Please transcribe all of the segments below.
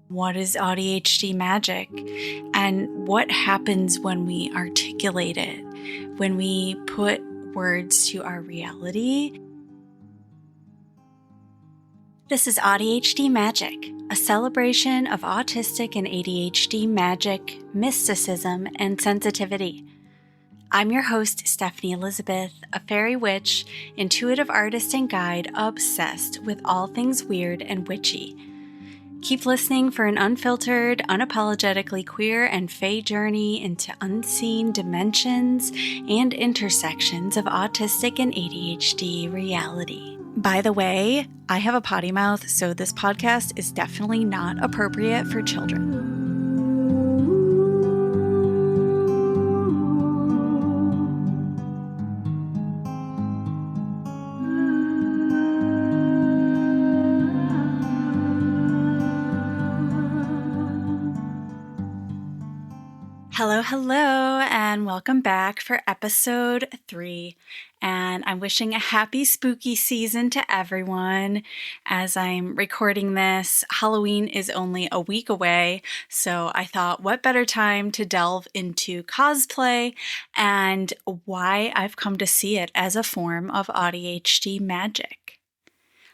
What is AuDHD magic? And what happens when we articulate it, when we put words to our reality? This is AuDHD Magic, a celebration of autistic and ADHD magic, mysticism, and sensitivity. I'm your host, Stephanie Elizabeth, a fairy witch, intuitive artist and guide obsessed with all things weird and witchy. Keep listening for an unfiltered, unapologetically queer and fae journey into unseen dimensions and intersections of autistic and ADHD reality. By the way, I have a potty mouth, so this podcast is definitely not appropriate for children. Hello, and welcome back for episode 3. And I'm wishing a happy spooky season to everyone. As I'm recording this, Halloween is only a week away, so I thought what better time to delve into cosplay and why I've come to see it as a form of AuDHD magic.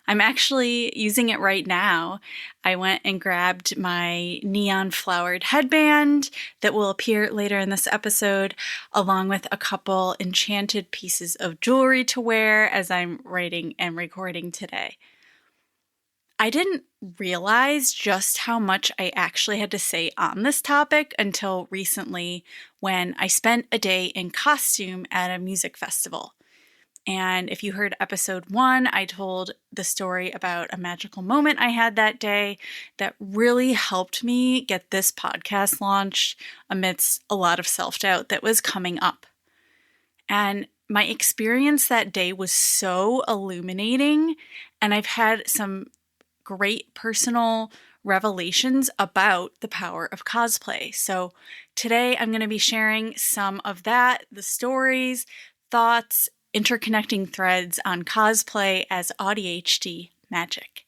I'm actually using it right now. I went and grabbed my neon flowered headband that will appear later in this episode, along with a couple enchanted pieces of jewelry to wear as I'm writing and recording today. I didn't realize just how much I actually had to say on this topic until recently when I spent a day in costume at a music festival. And if you heard episode 1, I told the story about a magical moment I had that day that really helped me get this podcast launched amidst a lot of self-doubt that was coming up. And my experience that day was so illuminating, and I've had some great personal revelations about the power of cosplay. So today I'm going to be sharing some of that, the stories, thoughts, interconnecting threads on cosplay as AuDHD magic.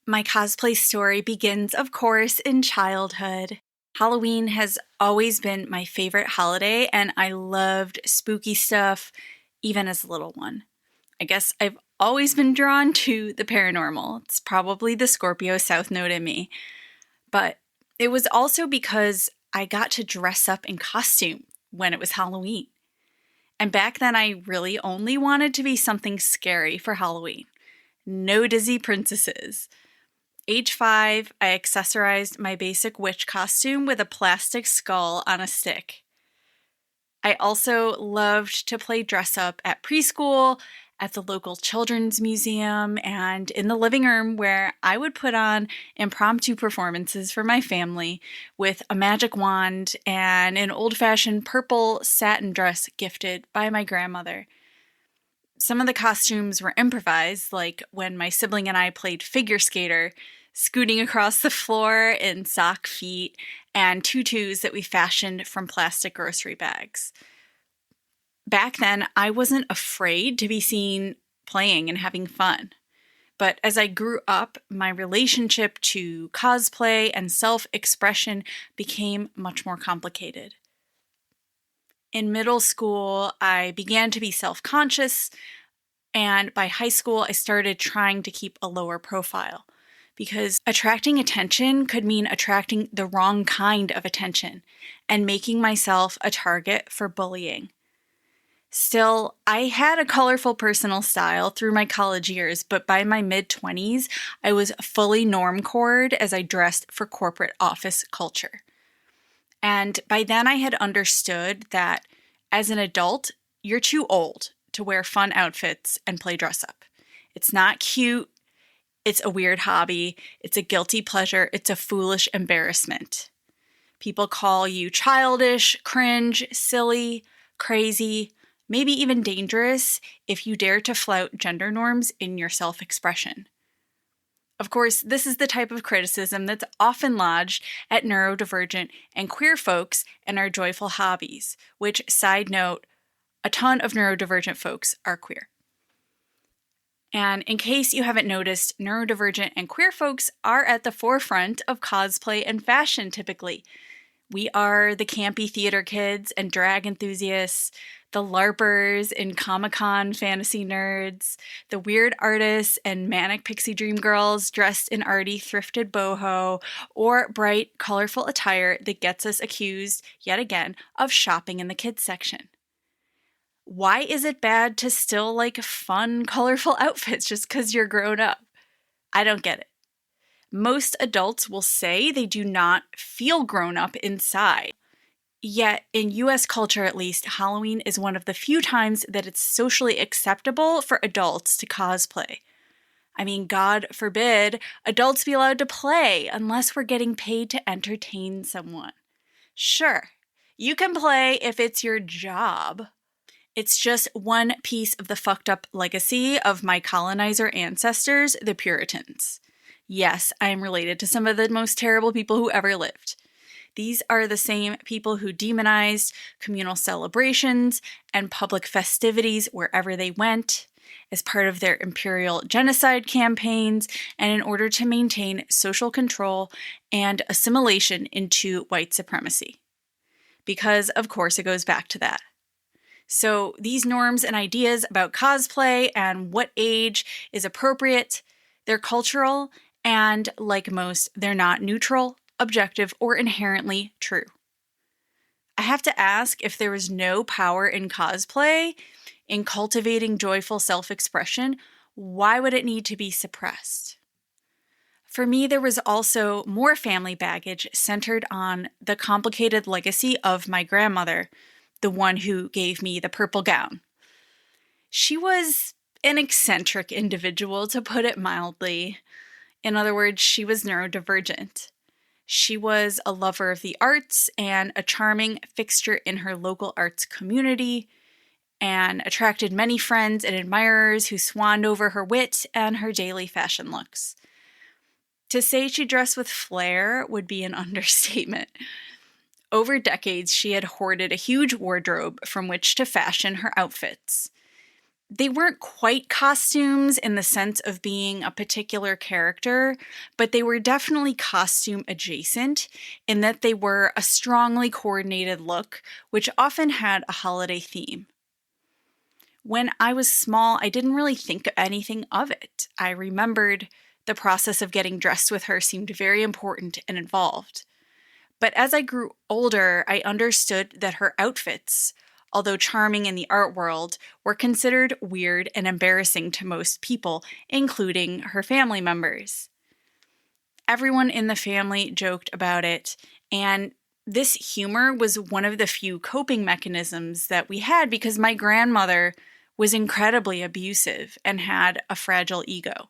My cosplay story begins, of course, in childhood. Halloween has always been my favorite holiday, and I loved spooky stuff, even as a little one. I guess I've always been drawn to the paranormal. It's probably the Scorpio South Node in me. But it was also because I got to dress up in costume when it was Halloween. And back then I really only wanted to be something scary for Halloween. No Disney princesses. Age 5, I accessorized my basic witch costume with a plastic skull on a stick. I also loved to play dress up at preschool, at the local children's museum, and in the living room where I would put on impromptu performances for my family with a magic wand and an old-fashioned purple satin dress gifted by my grandmother. Some of the costumes were improvised, like when my sibling and I played figure skater, scooting across the floor in sock feet and tutus that we fashioned from plastic grocery bags. Back then, I wasn't afraid to be seen playing and having fun. But as I grew up, my relationship to cosplay and self-expression became much more complicated. In middle school, I began to be self-conscious, and by high school, I started trying to keep a lower profile, because attracting attention could mean attracting the wrong kind of attention and making myself a target for bullying. Still, I had a colorful personal style through my college years, but by my mid-20s, I was fully normcored as I dressed for corporate office culture. And by then I had understood that as an adult, you're too old to wear fun outfits and play dress up. It's not cute, it's a weird hobby, it's a guilty pleasure, it's a foolish embarrassment. People call you childish, cringe, silly, crazy, maybe even dangerous if you dare to flout gender norms in your self-expression. Of course, this is the type of criticism that's often lodged at neurodivergent and queer folks in our joyful hobbies, which, side note, a ton of neurodivergent folks are queer. And in case you haven't noticed, neurodivergent and queer folks are at the forefront of cosplay and fashion typically. We are the campy theater kids and drag enthusiasts, the LARPers and Comic-Con fantasy nerds, the weird artists and manic pixie dream girls dressed in arty thrifted boho, or bright, colorful attire that gets us accused, yet again, of shopping in the kids section. Why is it bad to still like fun, colorful outfits just because you're grown up? I don't get it. Most adults will say they do not feel grown up inside. Yet, in US culture at least, Halloween is one of the few times that it's socially acceptable for adults to cosplay. I mean, God forbid adults be allowed to play unless we're getting paid to entertain someone. Sure, you can play if it's your job. It's just one piece of the fucked up legacy of my colonizer ancestors, the Puritans. Yes, I am related to some of the most terrible people who ever lived. These are the same people who demonized communal celebrations and public festivities wherever they went as part of their imperial genocide campaigns and in order to maintain social control and assimilation into white supremacy. Because, of course, it goes back to that. So these norms and ideas about cosplay and what age is appropriate, they're cultural, and like most, they're not neutral, objective, or inherently true. I have to ask, if there was no power in cosplay, in cultivating joyful self-expression, why would it need to be suppressed? For me, there was also more family baggage centered on the complicated legacy of my grandmother, the one who gave me the purple gown. She was an eccentric individual, to put it mildly. In other words, she was neurodivergent. She was a lover of the arts and a charming fixture in her local arts community, and attracted many friends and admirers who swanned over her wit and her daily fashion looks. To say she dressed with flair would be an understatement. Over decades, she had hoarded a huge wardrobe from which to fashion her outfits. They weren't quite costumes in the sense of being a particular character, but they were definitely costume adjacent in that they were a strongly coordinated look, which often had a holiday theme. When I was small, I didn't really think anything of it. I remembered the process of getting dressed with her seemed very important and involved. But as I grew older, I understood that her outfits, although charming in the art world, were considered weird and embarrassing to most people, including her family members. Everyone in the family joked about it, and this humor was one of the few coping mechanisms that we had because my grandmother was incredibly abusive and had a fragile ego.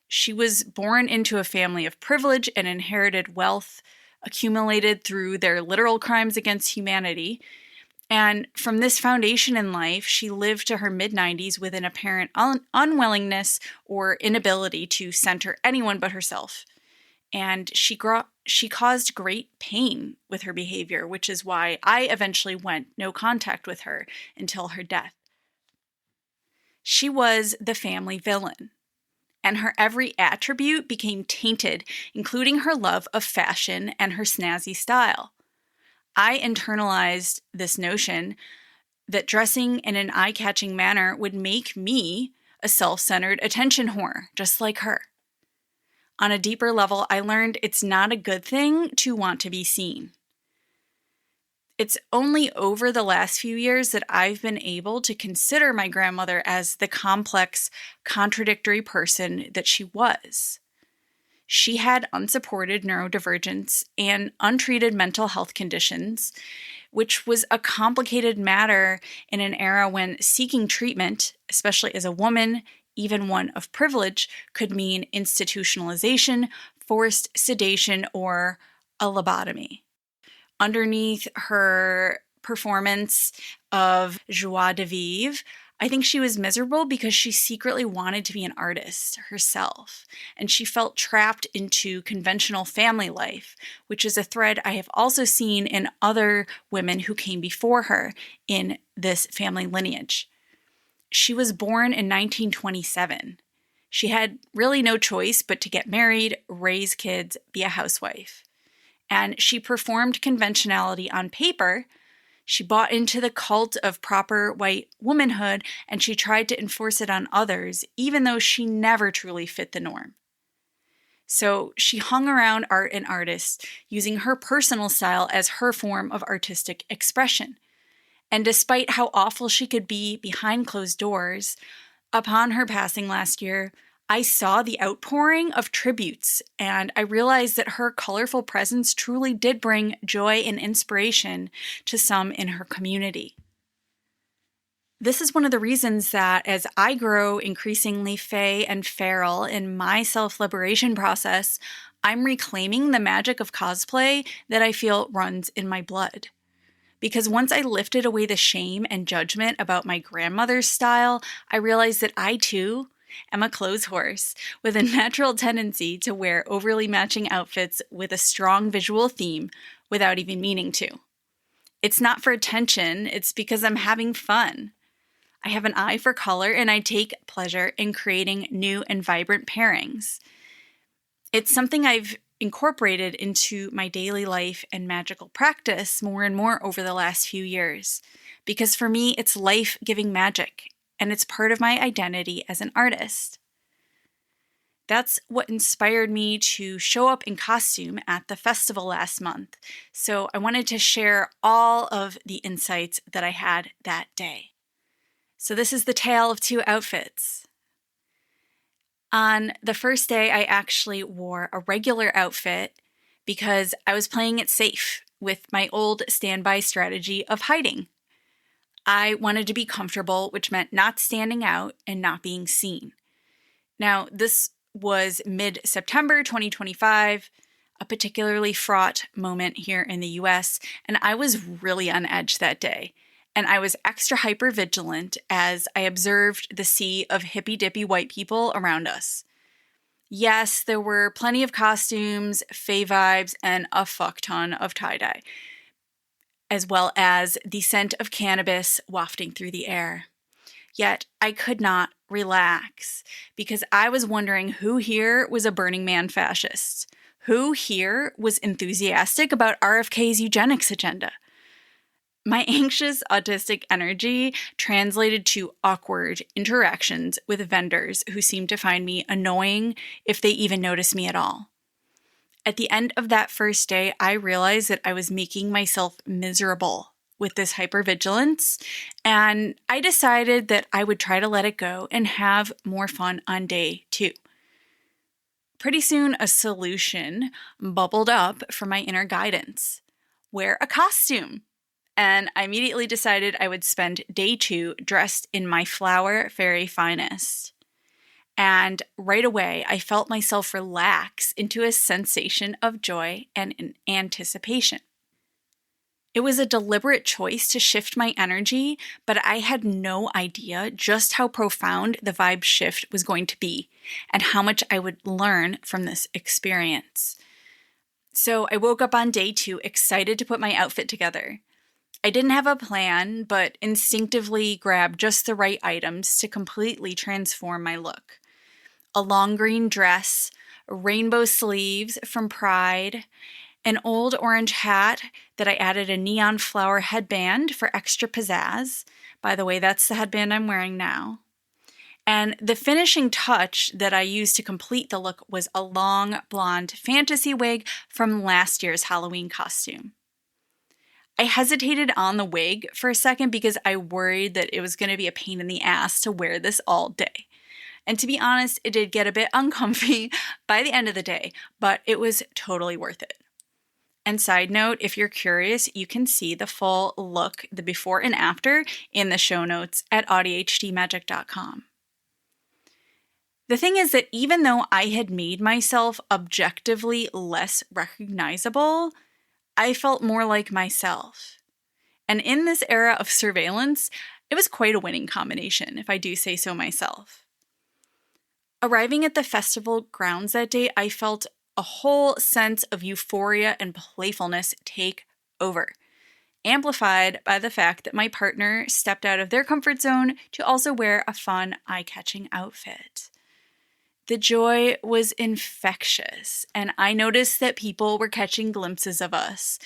She was born into a family of privilege and inherited wealth accumulated through their literal crimes against humanity. And from this foundation in life, she lived to her mid-90s with an apparent unwillingness or inability to center anyone but herself. And she caused great pain with her behavior, which is why I eventually went no contact with her until her death. She was the family villain, and her every attribute became tainted, including her love of fashion and her snazzy style. I internalized this notion that dressing in an eye-catching manner would make me a self-centered attention whore, just like her. On a deeper level, I learned it's not a good thing to want to be seen. It's only over the last few years that I've been able to consider my grandmother as the complex, contradictory person that she was. She had unsupported neurodivergence and untreated mental health conditions, which was a complicated matter in an era when seeking treatment, especially as a woman, even one of privilege, could mean institutionalization, forced sedation, or a lobotomy. Underneath her performance of joie de vivre, I think she was miserable because she secretly wanted to be an artist herself, and she felt trapped into conventional family life, which is a thread I have also seen in other women who came before her in this family lineage. She was born in 1927. She had really no choice but to get married, raise kids, be a housewife. And she performed conventionality on paper. She bought into the cult of proper white womanhood, and she tried to enforce it on others, even though she never truly fit the norm. So she hung around art and artists, using her personal style as her form of artistic expression. And despite how awful she could be behind closed doors, upon her passing last year, I saw the outpouring of tributes, and I realized that her colorful presence truly did bring joy and inspiration to some in her community. This is one of the reasons that as I grow increasingly fey and feral in my self-liberation process, I'm reclaiming the magic of cosplay that I feel runs in my blood. Because once I lifted away the shame and judgment about my grandmother's style, I realized that I too am a clothes horse with a natural tendency to wear overly matching outfits with a strong visual theme without even meaning to. It's not for attention, it's because I'm having fun. I have an eye for color and I take pleasure in creating new and vibrant pairings. It's something I've incorporated into my daily life and magical practice more and more over the last few years. Because for me, it's life-giving magic, and it's part of my identity as an artist. That's what inspired me to show up in costume at the festival last month. So I wanted to share all of the insights that I had that day. So this is the tale of two outfits. On the first day, I actually wore a regular outfit because I was playing it safe with my old standby strategy of hiding. I wanted to be comfortable, which meant not standing out and not being seen. Now, this was mid-September 2025, a particularly fraught moment here in the US, and I was really on edge that day. And I was extra hyper-vigilant as I observed the sea of hippy-dippy white people around us. Yes, there were plenty of costumes, fae vibes, and a fuck ton of tie-dye, as well as the scent of cannabis wafting through the air. Yet I could not relax because I was wondering who here was a Burning Man fascist? Who here was enthusiastic about RFK's eugenics agenda? My anxious autistic energy translated to awkward interactions with vendors who seemed to find me annoying if they even noticed me at all. At the end of that first day, I realized that I was making myself miserable with this hypervigilance, and I decided that I would try to let it go and have more fun on day 2. Pretty soon, a solution bubbled up from my inner guidance. Wear a costume. And I immediately decided I would spend day 2 dressed in my flower fairy finest. And right away, I felt myself relax into a sensation of joy and anticipation. It was a deliberate choice to shift my energy, but I had no idea just how profound the vibe shift was going to be and how much I would learn from this experience. So I woke up on day 2 excited to put my outfit together. I didn't have a plan, but instinctively grabbed just the right items to completely transform my look. A long green dress, rainbow sleeves from Pride, an old orange hat that I added a neon flower headband for extra pizzazz. By the way, that's the headband I'm wearing now. And the finishing touch that I used to complete the look was a long blonde fantasy wig from last year's Halloween costume. I hesitated on the wig for a second because I worried that it was going to be a pain in the ass to wear this all day. And to be honest, it did get a bit uncomfy by the end of the day, but it was totally worth it. And side note, if you're curious, you can see the full look, the before and after, in the show notes at AuDHDMagic.com. The thing is that even though I had made myself objectively less recognizable, I felt more like myself. And in this era of surveillance, it was quite a winning combination, if I do say so myself. Arriving at the festival grounds that day, I felt a whole sense of euphoria and playfulness take over. amplified by the fact that my partner stepped out of their comfort zone to also wear a fun, eye-catching outfit. The joy was infectious, and I noticed that people were catching glimpses of us.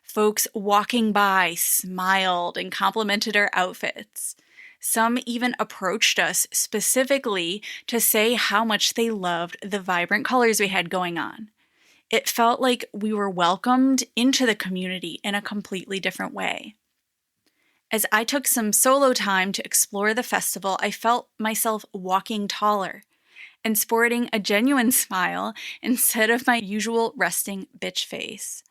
Folks walking by smiled and complimented our outfits. Some even approached us specifically to say how much they loved the vibrant colors we had going on. It felt like we were welcomed into the community in a completely different way. As I took some solo time to explore the festival, I felt myself walking taller and sporting a genuine smile instead of my usual resting bitch face.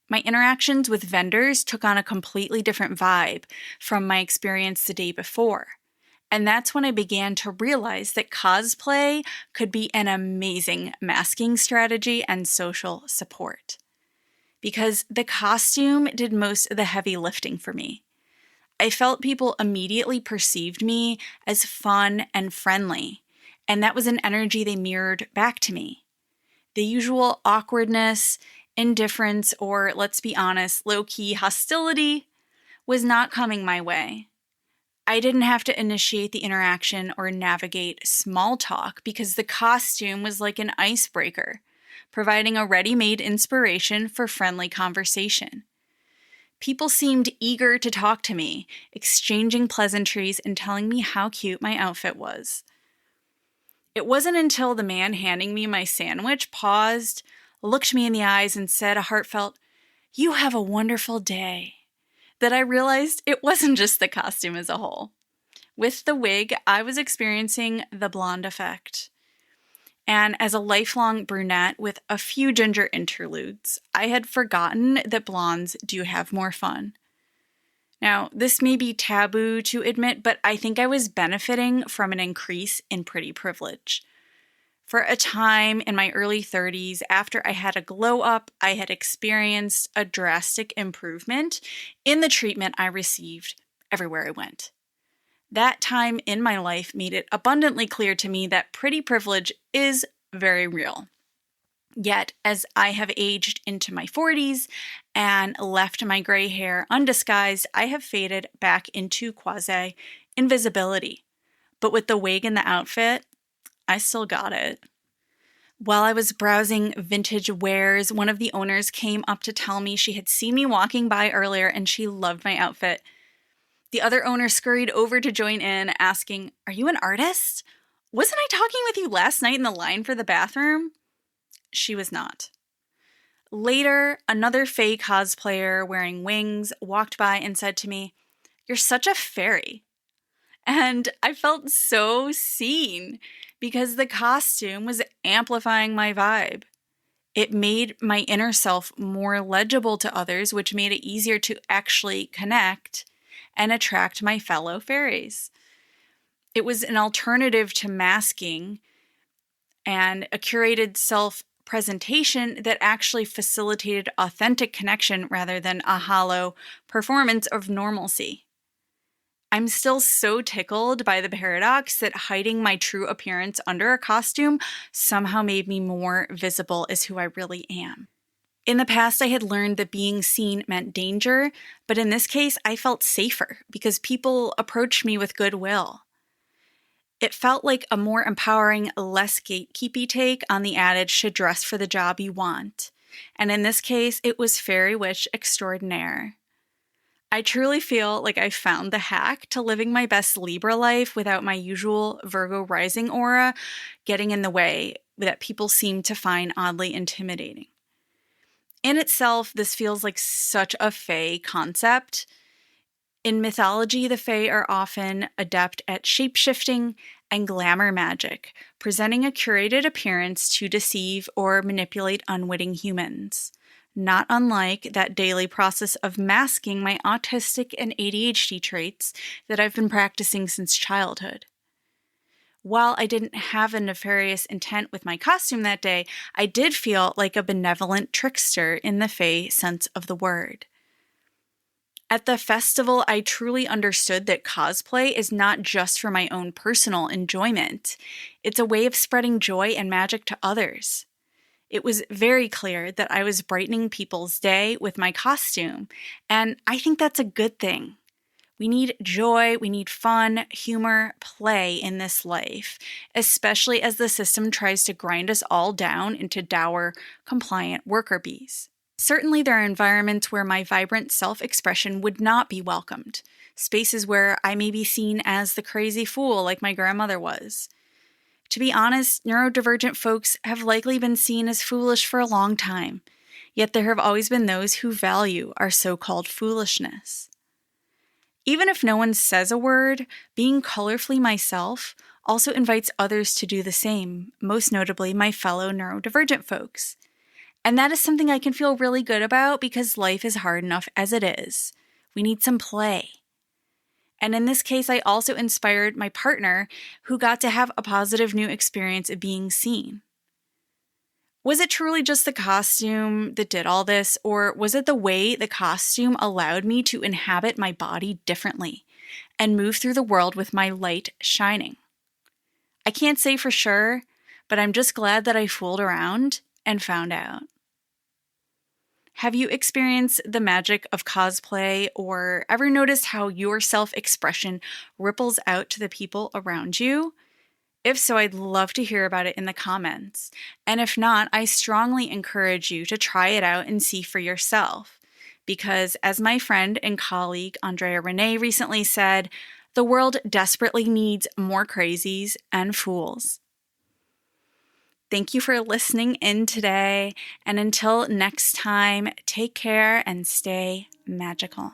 My interactions with vendors took on a completely different vibe from my experience the day before. And that's when I began to realize that cosplay could be an amazing masking strategy and social support. Because the costume did most of the heavy lifting for me. I felt people immediately perceived me as fun and friendly, and that was an energy they mirrored back to me. The usual awkwardness, indifference, or let's be honest, low-key hostility was not coming my way. I didn't have to initiate the interaction or navigate small talk because the costume was like an icebreaker, providing a ready-made inspiration for friendly conversation. People seemed eager to talk to me, exchanging pleasantries and telling me how cute my outfit was. It wasn't until the man handing me my sandwich paused, looked me in the eyes, and said a heartfelt, "You have a wonderful day," that I realized it wasn't just the costume as a whole. With the wig, I was experiencing the blonde effect. And as a lifelong brunette with a few ginger interludes, I had forgotten that blondes do have more fun. Now, this may be taboo to admit, but I think I was benefiting from an increase in pretty privilege. For a time in my early 30s, after I had a glow up, I had experienced a drastic improvement in the treatment I received everywhere I went. That time in my life made it abundantly clear to me that pretty privilege is very real. Yet, as I have aged into my 40s and left my gray hair undisguised, I have faded back into quasi-invisibility. But with the wig and the outfit, I still got it. While I was browsing vintage wares, one of the owners came up to tell me she had seen me walking by earlier and she loved my outfit. The other owner scurried over to join in, asking, "Are you an artist? Wasn't I talking with you last night in the line for the bathroom?" She was not. Later, another Fae cosplayer wearing wings walked by and said to me, "You're such a fairy." And I felt so seen because the costume was amplifying my vibe. It made my inner self more legible to others, which made it easier to actually connect and attract my fellow fairies. It was an alternative to masking and a curated self-presentation that actually facilitated authentic connection rather than a hollow performance of normalcy. I'm still so tickled by the paradox that hiding my true appearance under a costume somehow made me more visible as who I really am. In the past, I had learned that being seen meant danger, but in this case, I felt safer because people approached me with goodwill. It felt like a more empowering, less gatekeepy take on the adage to dress for the job you want. And in this case, it was fairy witch extraordinaire. I truly feel like I found the hack to living my best Libra life without my usual Virgo rising aura getting in the way that people seem to find oddly intimidating. In itself, this feels like such a Fae concept. In mythology, the Fae are often adept at shape-shifting and glamour magic, presenting a curated appearance to deceive or manipulate unwitting humans. Not unlike that daily process of masking my autistic and ADHD traits that I've been practicing since childhood. While I didn't have a nefarious intent with my costume that day, I did feel like a benevolent trickster in the Fae sense of the word. At the festival, I truly understood that cosplay is not just for my own personal enjoyment. It's a way of spreading joy and magic to others. It was very clear that I was brightening people's day with my costume, and I think that's a good thing. We need joy, we need fun, humor, play in this life, especially as the system tries to grind us all down into dour, compliant worker bees. Certainly, there are environments where my vibrant self-expression would not be welcomed, spaces where I may be seen as the crazy fool like my grandmother was. To be honest, neurodivergent folks have likely been seen as foolish for a long time, yet there have always been those who value our so-called foolishness. Even if no one says a word, being colorfully myself also invites others to do the same, most notably my fellow neurodivergent folks. And that is something I can feel really good about because life is hard enough as it is. We need some play. And in this case, I also inspired my partner, who got to have a positive new experience of being seen. Was it truly just the costume that did all this, or was it the way the costume allowed me to inhabit my body differently and move through the world with my light shining? I can't say for sure, but I'm just glad that I fooled around and found out. Have you experienced the magic of cosplay or ever noticed how your self-expression ripples out to the people around you? If so, I'd love to hear about it in the comments. And if not, I strongly encourage you to try it out and see for yourself. Because as my friend and colleague Andrea Renee recently said, the world desperately needs more crazies and fools. Thank you for listening in today, and until next time, take care and stay magical.